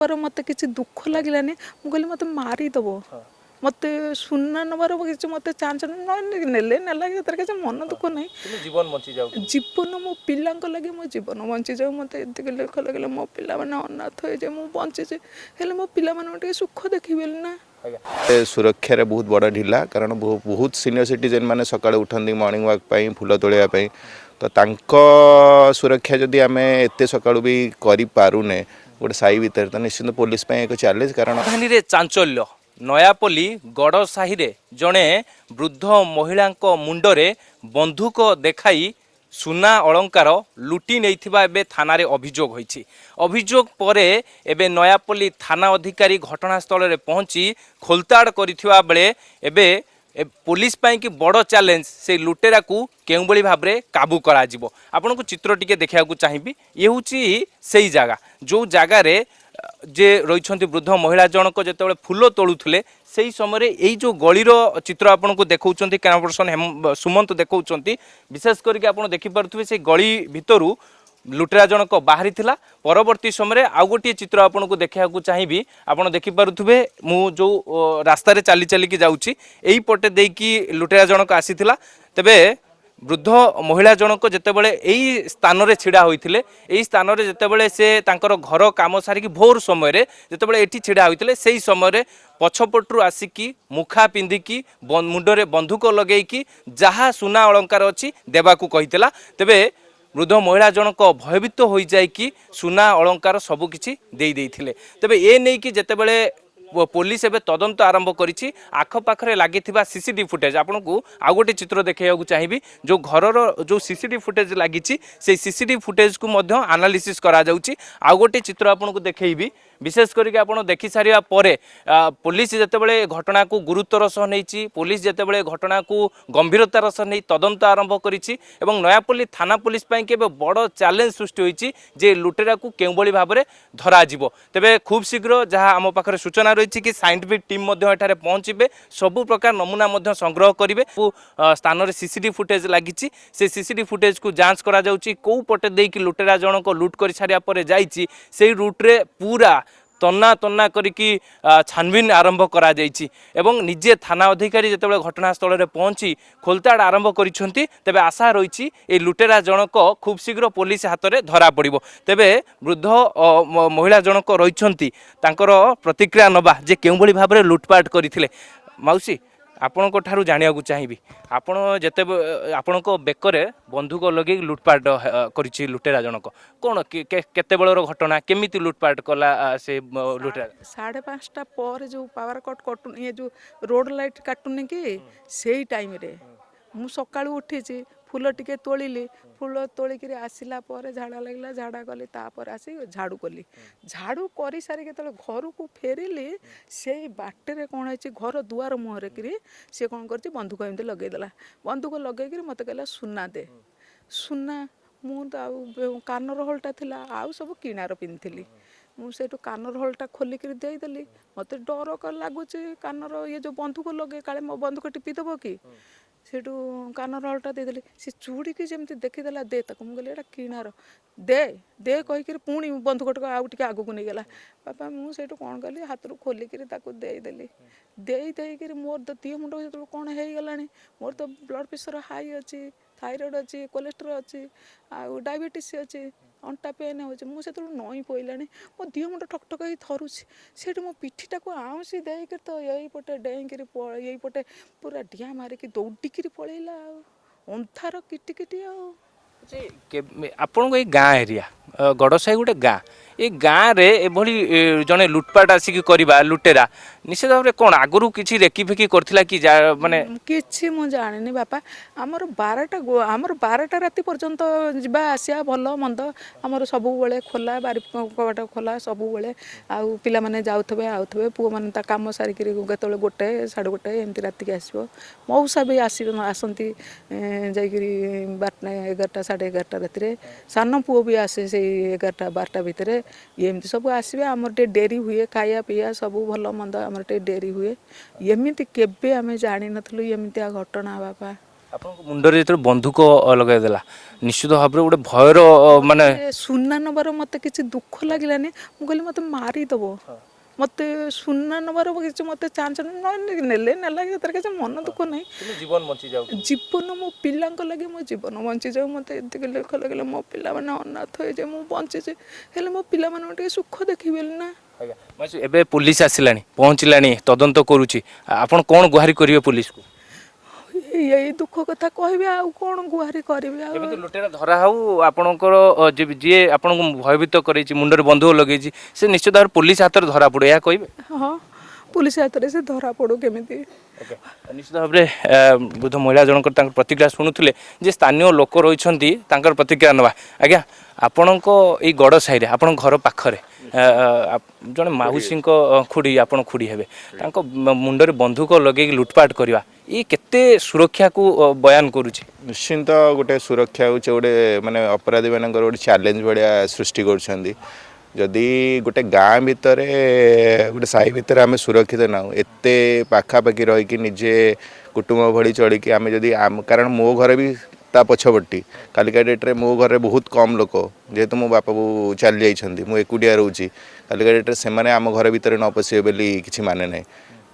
पर मत किसी दुख लगलानी मुझे मत मारिदेव मत सुना नबार किसी मत चांस नेले नेला किसी मन दुख ना जीवन मो पिला लगे मो जीवन बंची जाऊ मत ये दुख लगे मो पिला अनाथ हो मुझे बंची हेल्ले मो पिला सुख देखिए ना सुरक्षा बहुत बड़ा ढिला कारण बहुत सीनियर सिटीजेन माने सकाळे उठंदी मॉर्निंग वॉक पाई फूल तोलिया पाई तो तांको सुरक्षा जदि आमे एते सकाळु भी करि पारुने गोटे साई भीतर तो निश्चित पुलिस पाई एक चैलेंज कारण राजधानी रे चांचल्य नयापल्ली गड़ साहि रे जणे वृद्ध महिला मुंडरे बंधुक देखाई सुना अलंकार लुटी नहीं एबे थाना रे अभियोग होईछि। अभियोग परे एबे नयापल्ली थाना अधिकारी घटनास्थल रे पहुंची खोलताड़ करिथिबा बेले एबे पुलिस पाई कि बड़ चैलेंज से लुटेरा को केउ बळी भाबरे काबू करा जिवो। आपन को चित्र टिके देखिया को चाहिबी ये होची सेही जागा जो जागा रे जे रही वृद्ध महिला जनक जिते फूल तोलुले से ही समय यही जो गलीर चित्र आपन को देखा कैमरा पर्सन सुमंत देखा विशेष करके आप देखिपे से गली भितर लुटेरा जनक बाहरी थिला। परवर्ती समय आउ गोटे चित्र आपन को देखा चाहिए आपड़ देखिपे मु जो रास्तार चली चलिकी जाऊँगी यही पटे देकी लुटेरा जनक आसीथिला। तेबे वृद्ध महिला जनक जितेबाला यही स्थान रे छिड़ा होइथिले यही स्थान रे जितेबाला से तांकर घर काम सारिकी भोर समय जितेबाला एठी छिड़ा होइथिले सेही समय पछपटरू आसिकी मुखा पिंधिकी मुंडरे बंधुक लगेइकी जहाँ सुना अलंकार अच्छी देवाकू कहितला। तेबे वृद्ध महिला जनक भयभीत हो जाइकी सुना अलंकार सबकिछि देई देइथिले। तेबे ए नै कि जेतेबाला पुलिस एबे तदंत आरंभ करिछि आखपाखरे लागिथिबा सीसीटीवी फुटेज आपन को आउ गोटे चित्र देखैयाकू चाहिबी जो घरर जो सीसीटीवी फुटेज लागिछि से सीसीटीवी फुटेज को मध्य एनालिसिस करा जाउछि। आउ गोटे चित्र आपन को देखैबी विशेष करके आपन देखि सारिया परे पुलिस जेतेबेले घटना को गुरुत्वर सह नैछि पुलिस जेतेबेले घटना को गंभीरतार सह नै तदंत आरंभ करिछि एवं नयापल्ली थाना पुलिस पाई के बड़ चैलेंज सृष्टि होइछि जे लुटेरा को केउ बळी भाबरे धरा जिवो। तेबे खूब शीघ्र जहाँ आम पाखरे सूचना रही कि साइंटिफिक टीम एठारे पहुँचे सबु प्रकार नमूना संग्रह करेंगे स्थान में सीसीटीवी फुटेज लगी से सीसीटीवी फुटेज को जांच करा जाउची कौ पटे देकी लुटेरा जनक लुट कर सारिया पर जाइछि से रूट्रे पूरा तन्ना तन्ना करिकी छानबीन आरंभ करा जाइछि एवं निजे थाना अधिकारी जितेबाला घटनास्थल में पहुँची खोलताड़ आरंभ करिसेंती। तेबे आशा रही ए लुटेरा जनक खूब शीघ्र पुलिस हाथ में धरा पड़िबो। तेबे वृद्ध महिला जनक रहिसेंती तांकर प्रतिक्रिया नबा जे केउ भली भाबरे लुटपाट करिथिले। मौसी आपण ठारू जानिया चाहिए आपण जेते आपण बेकरे बंधुक लगे लुटपाट करिछि लुटेरा जनक कौन केते बेलर घटना केमिति लुटपाट कला से लुटेरा 5:30 पर जो पावर कट कटु ये जो रोड लाइट काटुनी कि सेही टाइम रे मु सकाळू उठीची फूल टिके तोलिली फूल तोलिक आसला पर झाड़ा लगला झाड़ा कली तापर आसी झाड़ू कली झाड़ू कर सारी के घर को फेरिली से बाटे कौन है घर दुआर मुहर कि सी कौन कर बंधुक एमती लगेदेला बंधुक लगे मत कहला सुना दे सुना मुझे कानर हलटा थिला आउ सब किणार पिंधि मुझे कानर हलटा खोलिक देदेली मत डर लगुच कानर ये जो बंधुक लगे काले मो बंधुक टिपिदेव कि सेठू कानर हलटा देदेली सी चूड़ी की जमी देखीदेला दे तक मुझे एटा किणार दे दे कहीकि पुणी बंधुक आउ टे आगू को नहीं गला बापा मुझे कौन कली हाथ रू खोलिक देदेली देकर मोर तो दिह मुंड जो कौन हो गला मोर तो ब्लड प्रेशर हाई अच्छी थायराइड अच्छी कोलेस्ट्रोल अच्छी आउ डायबिटीज अच्छी अंटा पेन हो मुझे नई पड़ा मो दिह मुंड ठकठक ही थरुची से मो पिठीटा को आउसी देकर तो यही पटे डेईकर यही पटे पूरा ढिया मारिकी दौड़िकी पलैला अंधार किटिकिटी आपण गाँ एरिया गड़साई गोटे गाँ ये गाँव रे एभली जने लुटपाट आसिक करवा लुटेरा निश्चित भाव कौन आगु किसी रेकी फेकी करथिला कि माने किछि मु जानिनी बापा आमर 12टा राति पर्यंत जिबा आसिया भल मंद आमर सबु बेले खोला बारी कबाट खोला सबु बेले आउ पिला माने जाउथबे आउथबे पु माने ता काम सारी करी गतले 1 साढ़े 1 एमती राति के आसीबो मौसा भी आसंती जाइकरी 11टा साढ़े 11टा राति रे सान पुओ भी आसे से 11टा 12टा भितर एमती सब आसबे आमर टे डेरी हुए खाया पिया सब भल मंद आमर टे डेरी हुए एमती केबे आमे जानि नथलु एमती घटना बापा ଆପଣଙ୍କ ମୁଣ୍ଡରେ ଯେତେବେଳେ ବନ୍ଧୁକ ଲଗାଇଦେଲା ନିଶ୍ଚିତ ଭାବରେ ଗୋଟେ ଭୟର ମାନେ ସୁନା ନେବାର ମୋତେ କିଛି ଦୁଃଖ ଲାଗିଲାନି। ମୁଁ କହିଲି ମୋତେ ମାରିଦେବ, ମୋତେ ସୁନା ନେବାର କିଛି ମୋତେ ଚାନ୍ସ ନେଲେ ନେଲା ସେଥିରେ କିଛି ମନ ଦୁଃଖ ନାହିଁ। ଜୀବନ ବଞ୍ଚିଯାଉ ଜୀବନ ମୋ ପିଲାଙ୍କ ଲାଗି ମୋ ଜୀବନ ବଞ୍ଚିଯାଉ, ମୋତେ ଏତିକି ଲେଖ ଲାଗିଲା। ମୋ ପିଲାମାନେ ଅନାଥ ହେଇଯାଏ, ମୁଁ ବଞ୍ଚିଛି ହେଲେ ମୋ ପିଲାମାନଙ୍କୁ ଟିକେ ସୁଖ ଦେଖିବେନି ନା। ଆଜ୍ଞା ମାଉସୀ, ଏବେ ପୋଲିସ ଆସିଲାଣି, ପହଞ୍ଚିଲାଣି, ତଦନ୍ତ କରୁଛି, ଆପଣ କ'ଣ ଗୁହାରି କରିବେ ପୋଲିସକୁ? ଏଇ ଦୁଃଖ କଥା କହିବି, ଆଉ କ'ଣ ଗୁହାରି କରିବି? ଆଉ ଯେମିତି ଲୁଟେରା ଧରା ହଉ, ଆପଣଙ୍କର ଯିଏ ଆପଣଙ୍କୁ ଭୟଭୀତ କରେଇଛି, ମୁଣ୍ଡରେ ବନ୍ଧୁକ ଲଗେଇଛି, ସେ ନିଶ୍ଚିତ ଭାବରେ ପୋଲିସ ହାତରେ ଧରା ପଡ଼େ, ଏହା କହିବେ? ହଁ, ପୁଲିସ ହାତରେ ସେ ଧରା ପଡ଼ୁ କେମିତି। ନିଶ୍ଚିତ ଭାବରେ ବୃଦ୍ଧ ମହିଳା ଜଣଙ୍କର ତାଙ୍କର ପ୍ରତିକ୍ରିୟା ଶୁଣୁଥିଲେ ଯେ ସ୍ଥାନୀୟ ଲୋକ ରହିଛନ୍ତି ତାଙ୍କର ପ୍ରତିକ୍ରିୟା ନେବା। ଆଜ୍ଞା, ଆପଣଙ୍କ ଏଇ ଗଡ଼ ସାହିରେ ଆପଣଙ୍କ ଘର ପାଖରେ ଜଣେ ମାଉସୀଙ୍କ ଖୁଡ଼ି, ଆପଣ ଖୁଡ଼ି ହେବେ, ତାଙ୍କ ମୁଣ୍ଡରେ ବନ୍ଧୁକ ଲଗେଇକି ଲୁଟପାଟ କରିବା, ଇଏ କେତେ ସୁରକ୍ଷାକୁ ବୟାନ କରୁଛି? ନିଶ୍ଚିନ୍ତ ଗୋଟେ ସୁରକ୍ଷା ହେଉଛି ଗୋଟେ ମାନେ ଅପରାଧୀ ମାନଙ୍କର ଗୋଟେ ଚ୍ୟାଲେଞ୍ଜ ଭଳିଆ ସୃଷ୍ଟି କରୁଛନ୍ତି। ଯଦି ଗୋଟେ ଗାଁ ଭିତରେ ଗୋଟେ ସାହି ଭିତରେ ଆମେ ସୁରକ୍ଷିତ ନାହୁଁ, ଏତେ ପାଖାପାଖି ରହିକି ନିଜେ କୁଟୁମ୍ବ ଭଳି ଚଳିକି ଆମେ ଯଦି କାରଣ ମୋ ଘରେ ବି ତା ପଛପଟି, କାଲିକା ଡେଟ୍ରେ ମୋ ଘରେ ବହୁତ କମ୍ ଲୋକ, ଯେହେତୁ ମୋ ବାପା ବୋଉ ଚାଲି ଯାଇଛନ୍ତି, ମୁଁ ଏକୁଟିଆ ରହୁଛି। କାଲିକା ଡେଟ୍ରେ ସେମାନେ ଆମ ଘର ଭିତରେ ନ ପଶିବେ ବୋଲି କିଛି ମାନେ ନାହିଁ।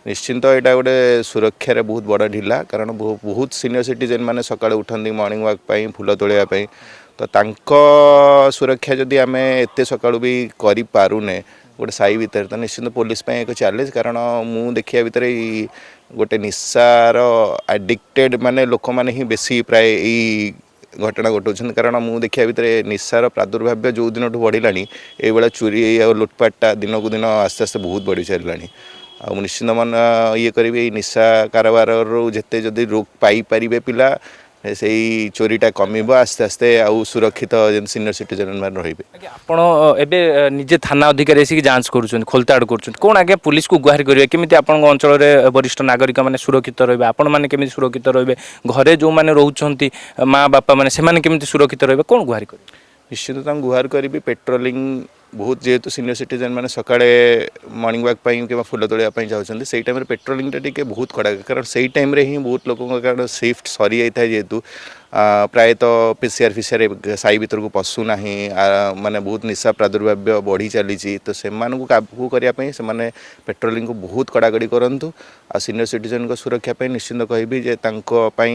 ନିଶ୍ଚିନ୍ତ ଏଇଟା ଗୋଟେ ସୁରକ୍ଷାରେ ବହୁତ ବଡ଼ ଢିଲା, କାରଣ ବହୁତ ସିନିୟର ସିଟିଜେନ୍ ମାନେ ସକାଳୁ ଉଠନ୍ତି ମର୍ଣ୍ଣିଂ ୱାକ୍ ପାଇଁ, ଫୁଲ ତୋଳିବା ପାଇଁ। ତ ତାଙ୍କ ସୁରକ୍ଷା ଯଦି ଆମେ ଏତେ ସକାଳୁ ବି କରିପାରୁନେ ଗୋଟେ ସାହି ଭିତରେ, ତ ନିଶ୍ଚିନ୍ତ ପୋଲିସ ପାଇଁ ଏକ ଚ୍ୟାଲେଞ୍ଜ। କାରଣ ମୁଁ ଦେଖିବା ଭିତରେ ଗୋଟେ ନିଶାର ଆଡ଼ିକ୍ଟେଡ଼ ମାନେ ଲୋକମାନେ ହିଁ ବେଶୀ ପ୍ରାୟ ଏଇ ଘଟଣା ଘଟାଉଛନ୍ତି। କାରଣ ମୁଁ ଦେଖିବା ଭିତରେ ନିଶାର ପ୍ରାଦୁର୍ଭାବ୍ୟ ଯେଉଁ ଦିନଠୁ ବଢ଼ିଲାଣି, ଏଇଭଳିଆ ଚୋରି ଆଉ ଲୁଟପାଟଟା ଦିନକୁ ଦିନ ଆସ୍ତେ ଆସ୍ତେ ବହୁତ ବଢ଼ି ଚାଲିଲାଣି। ଆଉ ମୁଁ ନିଶ୍ଚିନ୍ତ ଇଏ କରିବି, ଏଇ ନିଶା କାରବାରରୁ ଯେତେ ଯଦି ରୋକ ପାଇପାରିବେ ପିଲା, ସେଇ ଚୋରିଟା କମିବ ଆସ୍ତେ ଆସ୍ତେ, ଆଉ ସୁରକ୍ଷିତ ଯେମିତି ସିନିୟର ସିଟିଜେନ୍ ମାନେ ରହିବେ। ଆଜ୍ଞା, ଆପଣ ଏବେ ନିଜେ ଥାନା ଅଧିକାରୀ ଆସିକି ଯାଞ୍ଚ କରୁଛନ୍ତି, ଖୋଲତାଡ଼ କରୁଛନ୍ତି, କ'ଣ ଆଜ୍ଞା ପୋଲିସକୁ ଗୁହାରି କରିବେ? କେମିତି ଆପଣଙ୍କ ଅଞ୍ଚଳରେ ବରିଷ୍ଠ ନାଗରିକ ମାନେ ସୁରକ୍ଷିତ ରହିବେ, ଆପଣମାନେ କେମିତି ସୁରକ୍ଷିତ ରହିବେ, ଘରେ ଯେଉଁମାନେ ରହୁଛନ୍ତି ମା ବାପା ମାନେ ସେମାନେ କେମିତି ସୁରକ୍ଷିତ ରହିବେ, କ'ଣ ଗୁହାରି କରିବେ? ନିଶ୍ଚିତ ତାଙ୍କୁ ଗୁହାରି କରିବି। ପେଟ୍ରୋଲିଂ ବହୁତ, ଯେହେତୁ ସିନିୟର ସିଟିଜେନ୍ ମାନେ ସକାଳେ ମର୍ଣ୍ଣିଂ ୱାକ୍ ପାଇଁ କିମ୍ବା ଫୁଲ ତୋଳିବା ପାଇଁ ଯାଉଛନ୍ତି, ସେଇ ଟାଇମ୍ରେ ପେଟ୍ରୋଲିଂଟା ଟିକେ ବହୁତ କଡ଼ା, କାରଣ ସେଇ ଟାଇମ୍ରେ ହିଁ ବହୁତ ଲୋକଙ୍କ କାରଣ ସିଫ୍ଟ ସରିଯାଇଥାଏ, ଯେହେତୁ ପ୍ରାୟତଃ ପିସିଆର୍ ସାହି ଭିତରକୁ ପଶୁନାହିଁ, ମାନେ ବହୁତ ନିଶା ପ୍ରାଦୁର୍ଭାବ୍ୟ ବଢ଼ି ଚାଲିଛି। ତ ସେମାନଙ୍କୁ କାବୁ କରିବା ପାଇଁ ସେମାନେ ପେଟ୍ରୋଲିଂକୁ ବହୁତ କଡ଼ାକଡ଼ି କରନ୍ତୁ। ଆଉ ସିନିୟର ସିଟିଜେନ୍ଙ୍କ ସୁରକ୍ଷା ପାଇଁ ନିଶ୍ଚିନ୍ତ କହିବି ଯେ ତାଙ୍କ ପାଇଁ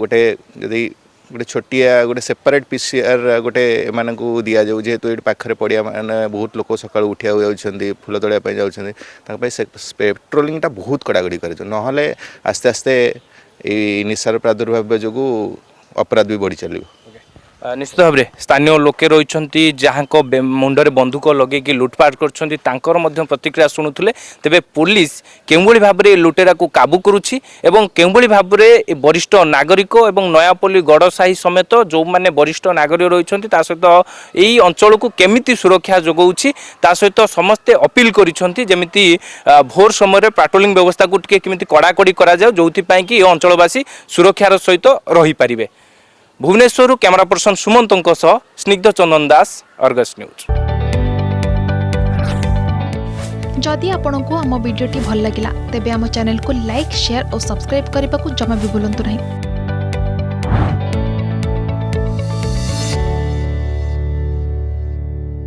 ଗୋଟେ ଯଦି ଗୋଟେ ଛୋଟିଆ ଗୋଟେ ସେପାରେଟ୍ ପିସିଆର୍ ଗୋଟେ ଏମାନଙ୍କୁ ଦିଆଯାଉ, ଯେହେତୁ ଏଇଠି ପାଖରେ ପଡ଼ିଆ ମାନେ ବହୁତ ଲୋକ ସକାଳୁ ଉଠିବାକୁ ଯାଉଛନ୍ତି, ଫୁଲ ତୋଳିବା ପାଇଁ ଯାଉଛନ୍ତି, ତାଙ୍କ ପାଇଁ ପେଟ୍ରୋଲିଂଟା ବହୁତ କଡ଼ାକଡ଼ି କରାଯାଉ, ନହେଲେ ଆସ୍ତେ ଆସ୍ତେ ଏଇ ନିଶାର ପ୍ରାଦୁର୍ଭାବ୍ୟ ଯୋଗୁଁ ଅପରାଧ ବି ବଢ଼ି ଚାଲିବ। ନିଶ୍ଚିତ ଭାବରେ ସ୍ଥାନୀୟ ଲୋକେ ରହିଛନ୍ତି ଯାହାଙ୍କ ମୁଣ୍ଡରେ ବନ୍ଧୁକ ଲଗେଇକି ଲୁଟପାଟ କରୁଛନ୍ତି, ତାଙ୍କର ମଧ୍ୟ ପ୍ରତିକ୍ରିୟା ଶୁଣୁଥିଲେ। ତେବେ ପୋଲିସ କେଉଁଭଳି ଭାବରେ ଲୁଟେରାକୁ କାବୁ କରୁଛି ଏବଂ କେଉଁଭଳି ଭାବରେ ବରିଷ୍ଠ ନାଗରିକ ଏବଂ ନୟାପଲ୍ଲୀ ଗଡ଼ସାହି ସମେତ ଯେଉଁମାନେ ବରିଷ୍ଠ ନାଗରିକ ରହିଛନ୍ତି ତା ସହିତ ଏହି ଅଞ୍ଚଳକୁ କେମିତି ସୁରକ୍ଷା ଯୋଗାଉଛି, ତା ସହିତ ସମସ୍ତେ ଅପିଲ କରିଛନ୍ତି ଯେମିତି ଭୋର ସମୟରେ ପାଟ୍ରୋଲିଂ ବ୍ୟବସ୍ଥାକୁ ଟିକେ କେମିତି କଡ଼ାକଡ଼ି କରାଯାଉ, ଯେଉଁଥିପାଇଁ କି ଏ ଅଞ୍ଚଳବାସୀ ସୁରକ୍ଷାର ସହିତ ରହିପାରିବେ। ଭୁବନେଶ୍ୱରରୁ କ୍ୟାମେରା ପର୍ସନ ସୁମନ୍ତଙ୍କ ସହ ସ୍ନିଗ୍ଧ ଚନ୍ଦନ ଦାସ, ଅର୍ଗସ୍ ନ୍ୟୁଜ୍। जदि आपंक आम भिडी भल लगा तेब आम चैनल को लाइक, शेयर और सब्सक्राइब करने को जमा भी भूलु नहीं।